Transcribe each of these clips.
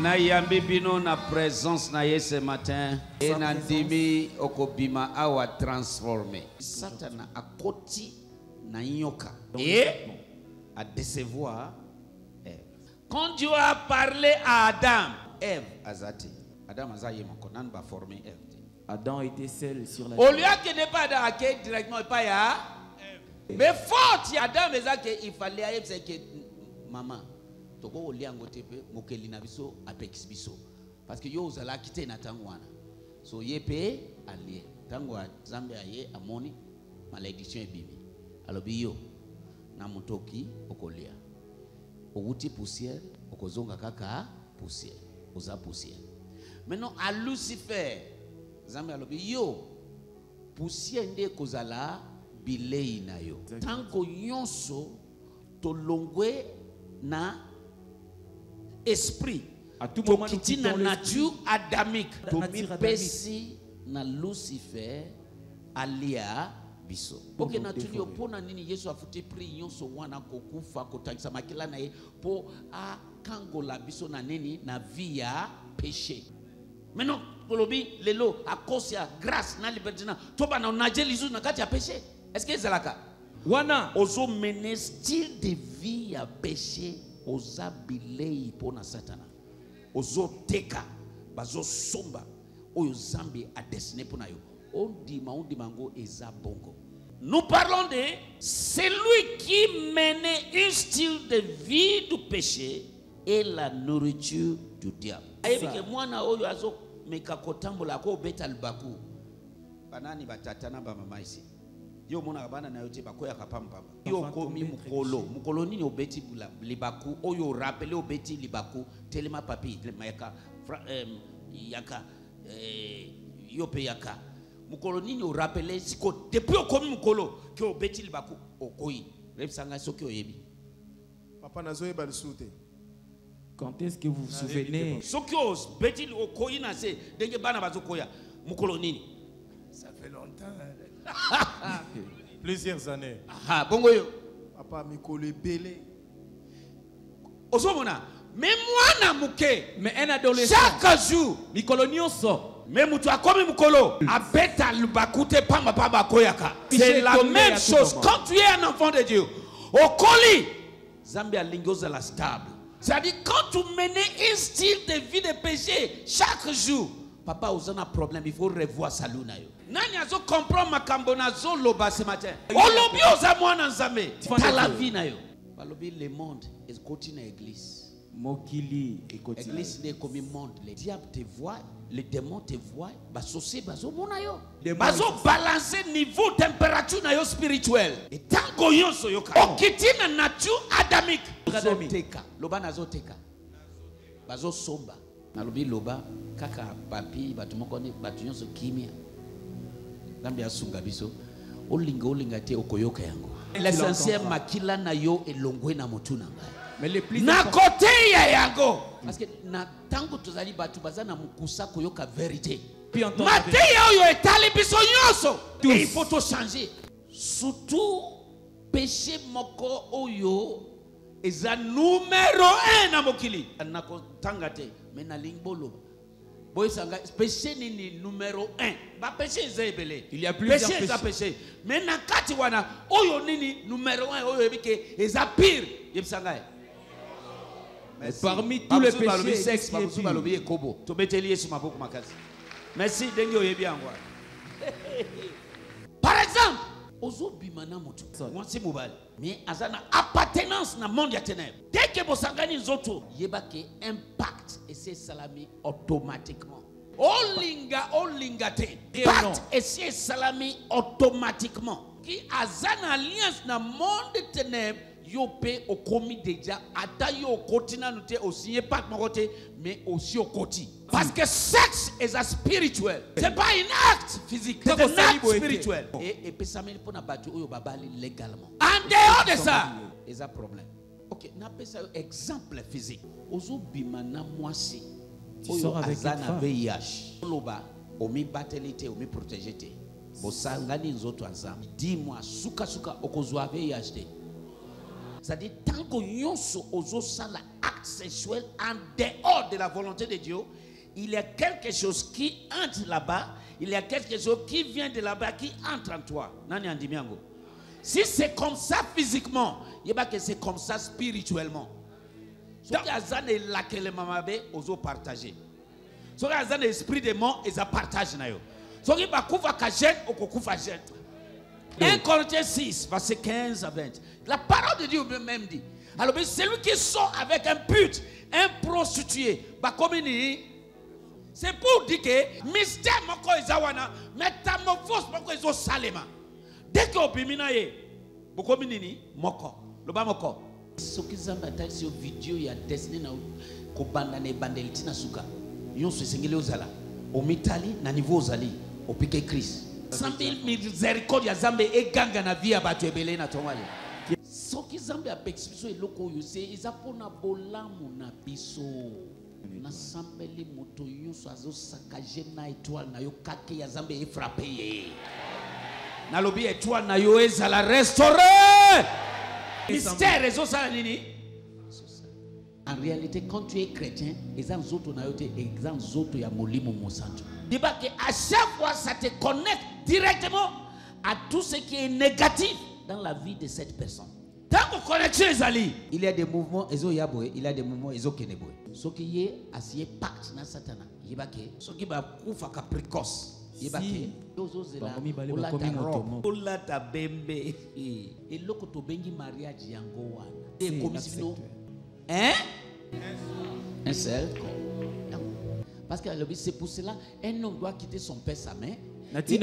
na yambi bino na présence na ye ce matin et na ndimi okobima awa transformé Satan a koti na nyoka et à décevoir Ève. Quand Dieu a parlé à Adam, Ève azati. Adam azaye moko nan ba former Ève. Adam était seul sur la terre. Au lieu que ne pas d'accueillir directement pas ya mais faute Adam ezake il fallait Ève c'est que maman toko oliango tepe mokeli na biso apex biso parce que yo ozala kite na tangwana so yepe allié tangwa Zambe aye amoni malédiction ebimi alobi yo na mutoki okolia outi poussière okozonga kaka poussière oza poussière maintenant à Lucifer Zambe alobi yo poussière nde kozala bilei na yo tanko nyonso tolongwe na esprit à tout moment qui na nature adamique pesi na Lucifer alia biso oke na tuli opona nini Yesu afuti pri nyonso wana kokufa kotangisa makila na ye po a kangola biso na nini na vie ya péché maintenant kolobi lelo a cause ya grâce na liberté na toba na najelizu na kati ya péché est-ce que zalaka wana ozo mener style de vie ya péché oza bilei pona satana ozo teka bazo somba oyo Zambe a destiné pona yo ondimango eza bongo. Nous parlons de celui qui menait un style de vie du péché et la nourriture du diable. Ayebike mwana oyo azo meka kotambola ko beta libaku banani batatana ba mama ici yo mona bana na yote bakoya kapamba yo komi mukolo nini obeti libaku oyo rappelé obeti libaku telema papi yaka yaka yope yaka mukolo nini o rappelé siko depuis okomi mukolo ke obeti libaku okoyi repsanga soki oyebi papa nazoyeba lisute. Quand est-ce que vous vous souvenez soki obeti okoyi na se denge bana bazokoya mukolo nini ça fait longtemps. Plusieurs années. Ah, bongo yo. Papa mikolo belé. Ozomona, mais moi na muke, mais un adolescent. Chaque jour, mikolo nyonso. Mais mutu akomi mukolo, abeta lubakute pamba pamba koyaka. C'est la même chose quand tu es un enfant de Dieu. Okoli, Zambia lingoza la stable. C'est-à-dire quand tu menais un style de vie de péché chaque jour, papa ozana problème, il faut revoir sa luna yo. Nani azo comprendre makambo nazo loba ce matin. Olobi oza mwana nzambe. Ta la vie na yo. Balobi le monde est continue église. Mokili et continue. Église n'est comme monde. Le diable te voit, les démons te voient, basosé bazo mona yo. Bazo balancer niveau température na yo spirituel. Et tango yonso yo ka. Okitina nature adamique. Teka, loba nazo teka. Bazo somba. Nalobi loba kaka papi batumoko ni batunyonso kimia. Zambia sunga biso olinga te okoyoka yango l'essentiel makila na yo elongwe na motuna ngai mais le plus na côté ya yango parce que na tango tozali batu bazana mukusa koyoka vérité mate yo etali biso nyonso il faut to changer surtout péché moko oyo eza numéro 1 na mokili na kotanga te mais na lingbolo péché ni numéro 1. Ba péché zebele. Il y a plusieurs péchés. Mais na kati wana oyo nini numéro 1 oyo ebike eza pire. Yebisanga. Parmi tous les péchés sexe babusu balobi ekobo. To beteli Yesu maboko makasi. Merci dengi oyebi yango. Par exemple, ozobima na moto. Mwasi mobali. Mais azana appartenance na monde ya ténèbres. Dès que bosangani nzoto yebake impact et c'est salami automatiquement. Olinga te. Impact et c'est salami automatiquement. Qui azana alliance na monde de ténèbres yope au commis déjà ata yo kotina noté aussi pas de côté mais aussi au côté. Parce que sexe est spirituel. C'est pas un acte physique, c'est un acte spirituel. Et pesameli pour na batu oyo babali légalement. En dehors de ça, il y a un problème. OK, n'a pas ça exemple physique. Ozo bimana mwasi. Oyo azana VIH. Loba omi batelite omi protéger. Bosangani nzoto azam. Dis-moi suka okozwa VIH. C'est-à-dire tant que nyonso ozo sala acte sexuel en dehors de la volonté de Dieu, il y a quelque chose qui entre là-bas, il y a quelque chose qui vient de là-bas, qui entre en toi. Nani andimiango. Si c'est comme ça physiquement, il y a que c'est comme ça spirituellement. Ce qui a zane la que les mamabe ozo partager. Ce qui a zane l'esprit de mort, ils partagent na yo. Ce qui a kufa kajen ou kufa jen. 1 Corinthiens 6, verset 15 à 20. La parole de Dieu même dit. Alors, celui qui sort avec un pute, un prostitué, c'est pour dire que mystère moko ezawana, métamorphose moko ezo salema. Dès que opimina ye, boko minini moko, loba moko. Ce qui zamba ta sur vidéo ya destiné na ko banda ne bandeliti na suka. Yon se sengele ozala. O mitali na niveau ozali, o piqué Christ. Sambil miséricorde ya Zambe e ganga na via batu ebele na tomale. Soki Zambe a bexibiso eloko yo se izapona bolamu na biso. Na sambeli moto nyonso azo sakaje na étoile na yo kake ya Zambe e frappé ye. Na lobi étoile na yo ezala restaurer. Mystère ezo sala nini? En réalité, quand tu es chrétien, exemple zoto na yo te exemple zoto ya molimo mosanto. Dit que à chaque fois ça te connecte directement à tout ce qui est négatif dans la vie de cette personne. Tant que connexion est allée, il y a des mouvements ezo yaboé, il y a des mouvements ezo keneboé. Ce qui est assis pacte na satana, yebake, ce qui va kufa ka précoce. Yebake, ozo zela, ola ta bembe, et loko to bengi mariage yango wana. Et commission, hein? Un seul corps. Parce que c'est pour cela un homme doit quitter son père, sa mère, et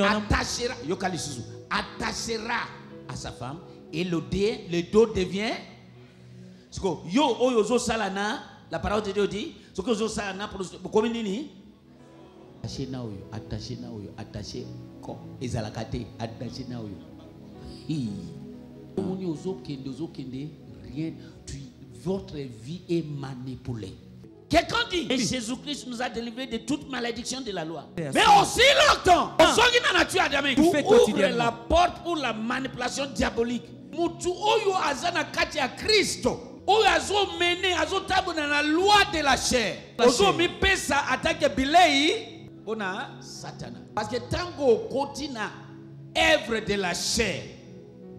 attachera à sa femme, et le dos devient. Yo oyozo salana, la parole de Dieu dit, ce que ozo salana pour communier. Attaché na oyo, attaché ko ezalakate, attaché na oyo. Omoni ozo kende, rien, votre vie est manipulée. Quelqu'un dit, et Jésus-Christ nous a délivrés de toute malédiction de la loi. Mais aussi longtemps, ouvre la porte pour la manipulation diabolique. Mutu oyo azana kati ya Kristo. Oyo azo mené, azo tabu na la loi de la chair. Ozo mi pesa attaque bilei, ona satana. Parce que tango kotina œuvre de la chair.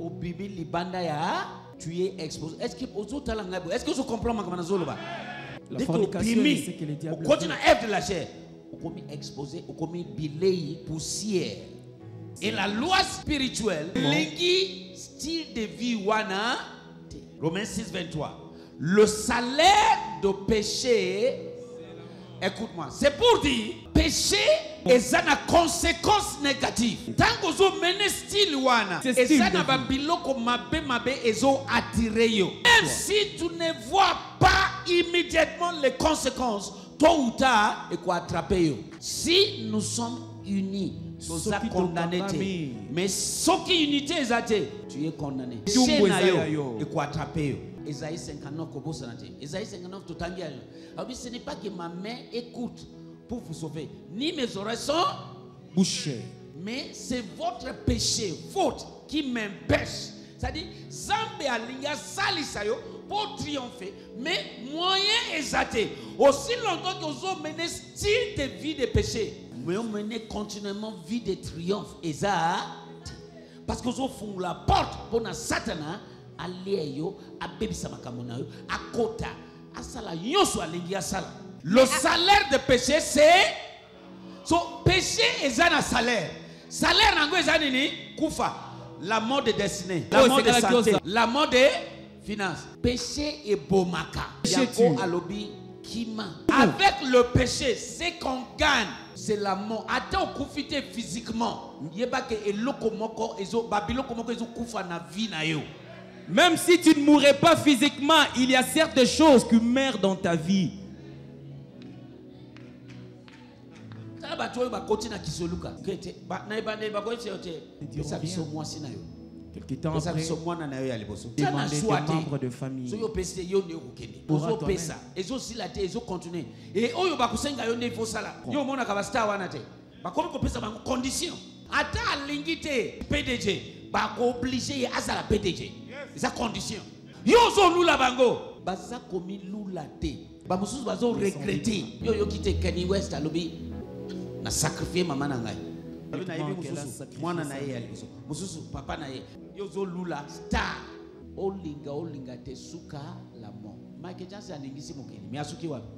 Au bibi libanda ya, tu es exposé. Est-ce que vous comprenez comment on a la fornication, c'est ce que le diable continue à être de la chair. On commis exposé, on commis bilei, poussière. Et la loi spirituelle, l'égui style de vie wana, Romains 6, 23. Le salaire de péché, écoute-moi, c'est pour dire, péché est une conséquence négative. Tant que vous menez style wana, et ça n'a pas biloko mabe ezo attiré yo. Même si tu ne vois pas immédiatement les conséquences, tôt ou tard, et quoi attraper yo. Si nous sommes unis, nous sommes condamnés. Mais ce qui unité est tu es condamné. Et quoi attraper yo. Esaïe 59 Esaïe 59 tout ce n'est pas que ma main écoute pour vous sauver, ni mes oreilles sont bouchées, mais c'est votre péché, faute qui m'empêche. C'est-à-dire, Zambe alinga salisayo pour triompher, mais moyen exaté. Aussi longtemps que vous menez style de vie de péché, mais vous menez continuellement vie de triomphe. Parce que vous font la porte pour na Satana. Le salaire de péché c'est péché est un salaire. Salaire nango est nini kufa, la mort de destinée, la mort de santé, la mort de finances. Péché est bomaka. Yako alobi kima. Avec le péché, c'est qu'on gagne, c'est la mort. Attends kufite physiquement. Yeba ke eloko moko ezo babiloko moko ezo kufa na vie na yo. Même si tu ne mourrais pas physiquement, il y a certaines choses qui meurent dans ta vie. Quelque temps après, demandez des membres de famille. PDG, obligé à la PDG. C'est sa condition. Yo zo lula bango. Baza komi lula te. Ba mususu bazo regretter. Yo yo kite Kanye West alobi na sacrifier mama na ngai. Na yebi mususu mwana na ye alibiso. Mususu papa na ye. Yo zo lula star. Olinga te suka la mort. Michael Jackson aningisi mokili. Mi asuki wapi?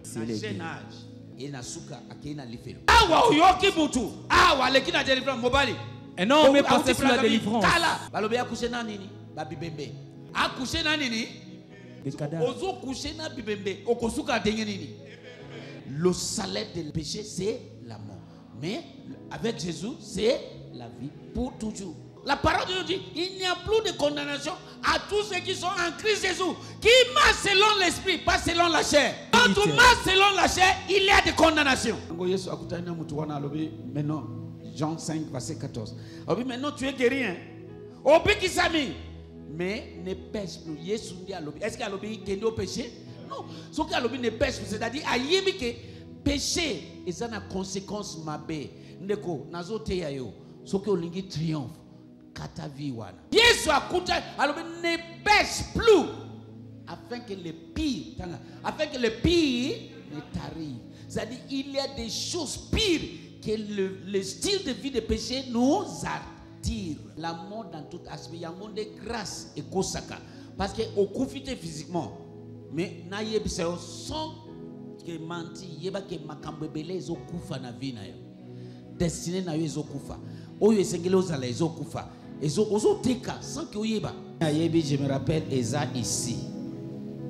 C'est le jeune âge. Ina suka akina lifelo. Awa uyoki mutu. Awa lekina délivrance mobali. Un homme est passé sous la délivrance. Kala. Balobe akouché na nini? Ba bibembe. Akouché na nini? Ozo couché na bibembe. Okosuka denye nini? Le salaire du péché c'est la mort. Mais avec Jésus c'est la vie pour toujours. La parole de Dieu dit, il n'y a plus de condamnation à tous ceux qui sont en Christ Jésus, qui marchent selon l'esprit, pas selon la chair. Quand tu marches selon la chair, il y a des condamnations. Maintenant, Jean 5, verset 14. Maintenant, tu es guéri. Mais ne pêche plus. Est-ce qu'il y a le péché? Non. Ce qu'il y a ne pêche plus. C'est-à-dire, il y a que péché est une conséquence mabe. Ndeko, nazo te yayo. Ce que l'ingé triomphe. Yesu akuta alors ne pêche plus afin que le pire ne t'arrive. C'est-à-dire il y a des choses pires que le style de vie de péché nous attire. La mort dans tout aspect, il y a un monde de grâce et kosaka parce que au confité physiquement mais na yebisa sans que menti yeba que makambo belé zo kufa na vie na yo destiné na yo zo kufa oyo esengele ozala zo kufa. Sans que je me rappelle Eza ici.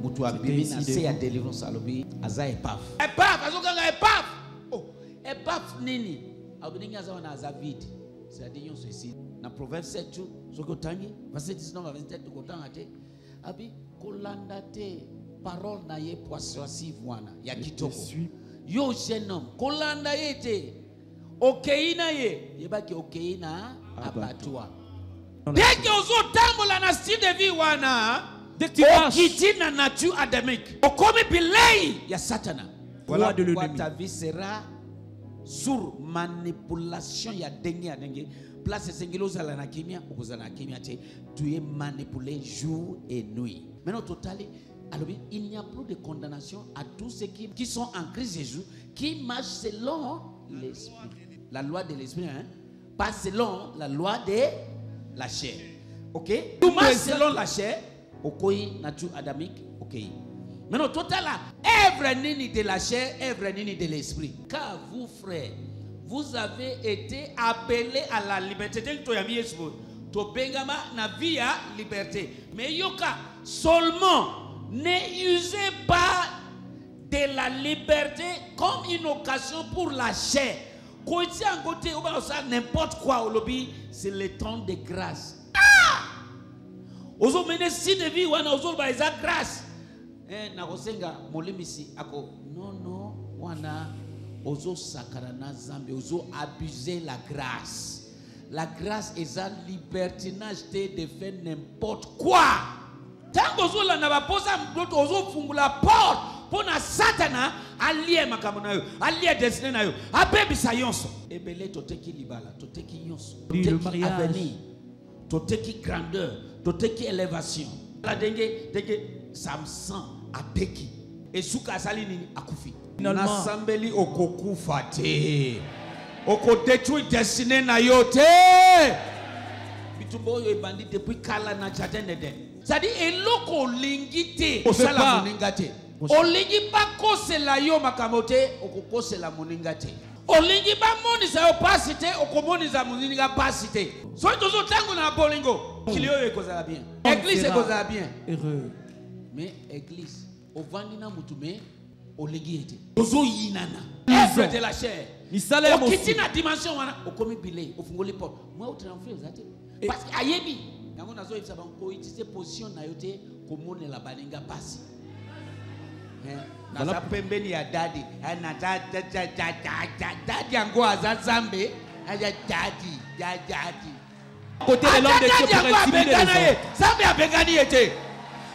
Mutu abibi na se ya délivrance alobi aza epaf. Epaf azokanga epaf. Oh, epaf nini? Abingi aza na aza vide. C'est-à-dire yon ceci. Na Proverbe 7 tu soko tangi verset 19 à 27 ko tanga te. Abi kolanda te parole na ye persuasive wana ya kitoko. Yo jeune homme kolanda ye te. Okeina ye yebaki okeina abatwa. Dès que vous tambola na style de vie wana, dès que tu marches na nature adamique, au comme bilei ya satana. Voilà de l'ennemi. Ta vie sera sur manipulation ya dengue. Place sengelo zala na kimia, okozala na kimia te. Tu es manipulé jour et nuit. Maintenant totalement, alors il n'y a plus de condamnation à tous ceux qui sont en Christ Jésus, qui marchent selon l'esprit. La loi de l'esprit, hein? Pas selon la loi de la chair. Ok? Tout marche selon la chair. Ok, nature adamique. Ok. Maintenant, total là, œuvre nini de la chair, œuvre nini de l'esprit. Car vous, frères, vous avez été appelés à la liberté. To bengama na via liberté. Mais yoka seulement ne usez pas de la liberté comme une occasion pour la chair. N'importe quoi au lobby, c'est le temps de grâce. Ah! Ozo mene si de vie wana ozo ba eza grâce. Na kosenga molimisi ako non wana ozo sakara na zambi ozo abuser la grâce. La grâce est un libertinage de faire n'importe quoi. Tant que ozo la na ba posa mdoto ozo fungula porte pour na satana allié makamona yo allié destiné na yo abebisa yonso ebele toteki libala toteki yonso toteki avenir toteki grandeur toteki élévation la dengue Samson ateki esuka asali nini akufi na sambeli okokufa te oko détruire destiné na yo te bitumbo yo ebandi depuis kala na jardin d'Eden. C'est-à-dire eloko lingite osala moninga te. Olingi ba kosela yo makamote okukosela moninga te. Olingi ba monisa yo pasite okomonisa moninga pasite. So tozo tango na bolingo kilio yo ekozala bien. Église ekozala bien. Heureux. Mais église ovandi na mutume olingi ete. Tozo yinana. Œuvre de la chair. Okiti na dimension wana okomi bile ofungoli porte. Moi utremfle zate. Parce que ayebi yango nazo ifisa ba ko utiliser position na yote komonela baninga pasi. Naza pembeni ya dadi na dadi yango aza zambe aya dadi côté de l'homme de Dieu pour intimider les hommes. Zambe abengani ete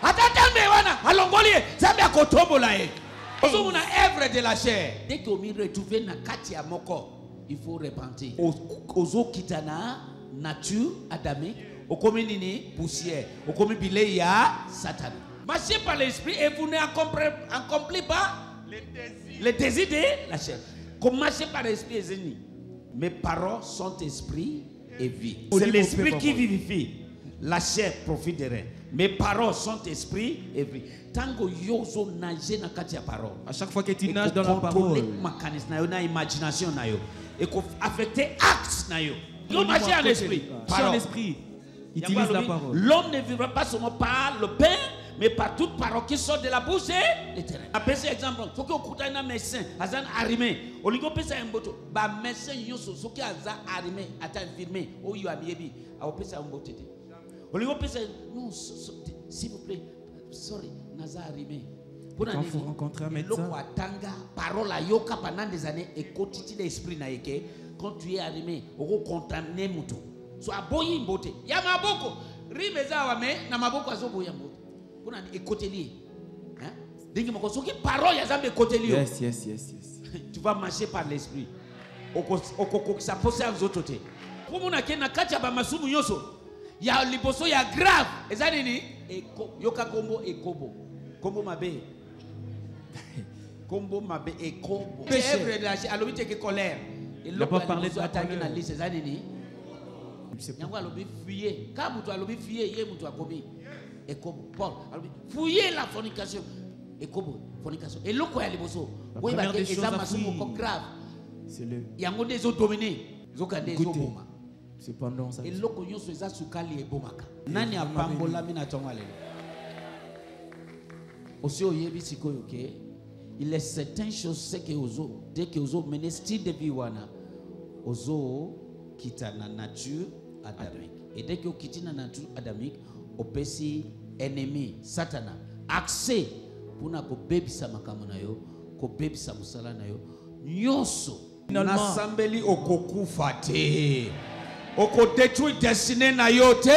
atatambe wana alongoli zambe akotombola e ozo muna œuvre de la chair. Dès que on retrouve na kati ya moko il faut repentir. Ozo kitana nature adamique okomi nini poussière, okomi bilei ya Satan. Marchez par l'esprit et vous n'accomplissez pas les désirs de la chair. Comme marcher par l'esprit et zeni. Mes paroles sont esprit et vie. C'est l'esprit qui vivifie. La chair profite de rien. Mes paroles sont esprit et vie. Tango yozo nager na kati ya parole. À chaque fois que tu nages dans la parole, mécanisme na yo na imagination na yo et qu'on affecter actes na yo. Yo marcher en esprit. En esprit. Utilise la parole. L'homme ne vivra pas seulement par le pain, mais par toute parole qui sort de la bouche de l'Éternel. Par exemple, il faut que vous ayez un médecin, azan arrimé. Au lieu de faire un boto, bah médecin yoso, ce qui azan arrimé, attend infirmé, ou you amiebi, a opé un boto. Au lieu de faire non, s'il vous plaît, sorry, naza arrimé. Quand vous rencontrez un médecin, parole à yoka pendant des années et quotidien l'esprit na yeke. Quand tu es arrimé, on va contaminer muto. Soit boyi mbote. Ya maboko, rimeza wame na maboko azo boya mbote. Kuna ni ekoteli. Hein? Dingi moko soki parole ya zambe ekoteli. Yes. Tu vas marcher par l'esprit. Oko ça pose aux autres côtés. Pour mon akena na kati ba masumu nyoso. Ya liboso ya grave. Ezali ni yoka kombo ekobo. Kombo mabe. Kombo mabe ekobo. Péché de la alobite ke colère. Il n'a pas parlé de la colère. Yango alobi fuyez. Quand mutu alobi fuyez, ye mutu akobi. Ekobo. Paul alobi fuyez la fornication. Ekobo, fornication. Et loko ya liboso. Oui ba ke ezama sumo ko grave. C'est le yango des autres dominés. Zokande zoboma. Cependant ça. Et loko nyoso eza sukali ebomaka. Nani apambola mina tongale. Aussi oyebi sikoyo ke il est certaines choses c'est que ozo dès que ozo mener style de vie wana ozo kita na nature adamique et dès que okiti na nature adamique opesi ennemi satana accès pona ko bebisa makambo na yo ko bebisa musala na yo nyonso na sambeli okokufa te oko détruire destinée na yo te